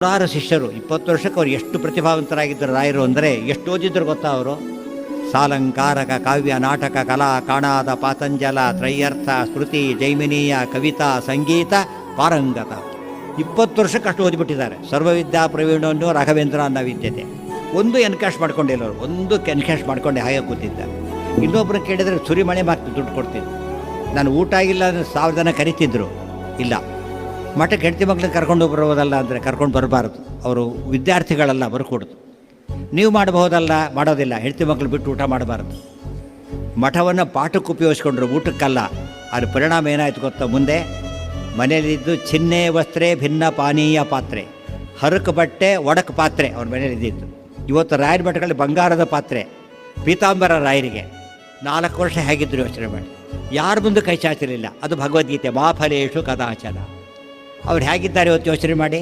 ನೂರಾರು ಶಿಷ್ಯರು 20 ವರ್ಷಕ್ಕೆ ಅವ್ರು ಎಷ್ಟು ಪ್ರತಿಭಾವಂತರಾಗಿದ್ದರು ರಾಯರು ಅಂದರೆ ಎಷ್ಟು ಓದಿದ್ರು ಗೊತ್ತಾ ಅವರು. ಸಾಲಂಕಾರಕ ಕಾವ್ಯ ನಾಟಕ ಕಲಾ ಕಾಣಾದ ಪಾತಂಜಲ ತ್ರಯ್ಯರ್ಥ ಸ್ಮೃತಿ ಜೈಮಿನೀಯ ಕವಿತಾ ಸಂಗೀತ ಪಾರಂಗತ 20 ವರ್ಷಕ್ಕೆ ಅಷ್ಟು ಓದಿಬಿಟ್ಟಿದ್ದಾರೆ. ಸರ್ವವಿದ್ಯಾ ಪ್ರವೀಣವನ್ನು ರಾಘವೇಂದ್ರ ಅನ್ನೋ ವಿದ್ಯತೆ ಒಂದು ಎನ್ಕ್ಯಾಶ್ ಮಾಡ್ಕೊಂಡಿಲ್ಲ ಅವರು, ಒಂದು ಎನ್ಕ್ಯಾಶ್ ಮಾಡ್ಕೊಂಡೆ ಹಾಗೆ ಕೂತಿದ್ದ. ಇನ್ನೊಬ್ಬರು ಕೇಳಿದರೆ ಸುರಿಮಳೆ ಮಾತು ದುಡ್ಡು ಕೊಡ್ತಿದ್ರು. ನಾನು ಊಟ ಆಗಿಲ್ಲ ಅಂದರೆ 1000 ಜನ ಕರಿತಿದ್ರು. ಇಲ್ಲ, ಮಠಕ್ಕೆ ಹೆಂಡತಿ ಮಕ್ಕಳನ್ನ ಕರ್ಕೊಂಡು ಬರೋದಲ್ಲ ಅಂದರೆ ಕರ್ಕೊಂಡು ಬರಬಾರ್ದು. ಅವರು ವಿದ್ಯಾರ್ಥಿಗಳೆಲ್ಲ ಬರ್ಕೊಡ್ತು. ನೀವು ಮಾಡಬಹುದಲ್ಲ, ಮಾಡೋದಿಲ್ಲ. ಹೆಂಡತಿ ಮಕ್ಕಳು ಬಿಟ್ಟು ಊಟ ಮಾಡಬಾರ್ದು. ಮಠವನ್ನು ಪಾಠಕ್ಕೆ ಉಪಯೋಗಿಸ್ಕೊಂಡ್ರು, ಊಟಕ್ಕಲ್ಲ. ಅದ್ರ ಪರಿಣಾಮ ಏನಾಯ್ತು ಗೊತ್ತಾ? ಮುಂದೆ ಮನೆಯಲ್ಲಿದ್ದು ಚಿನ್ನೆ ವಸ್ತ್ರೆ ಭಿನ್ನ ಪಾನೀಯ ಪಾತ್ರೆ, ಹರಕು ಬಟ್ಟೆ ಒಡಕು ಪಾತ್ರೆ ಅವ್ರ ಮನೇಲಿದ್ದಿತ್ತು. ಇವತ್ತು ರಾಯರ ಮಠಗಳಲ್ಲಿ ಬಂಗಾರದ ಪಾತ್ರೆ, ಪೀತಾಂಬರ ರಾಯರಿಗೆ 4 ವರ್ಷ ಹೇಗಿದ್ರು ಯೋಚನೆ ಮಾಡಿ. ಯಾರ ಮುಂದೆ ಕೈ ಚಾಚಿರಲಿಲ್ಲ. ಅದು ಭಗವದ್ಗೀತೆ, ಮಾ ಫಲೇಶು ಕದಾಚನ. ಅವ್ರು ಹೇಗಿದ್ದಾರೆ ಇವತ್ತು ಯೋಚನೆ ಮಾಡಿ.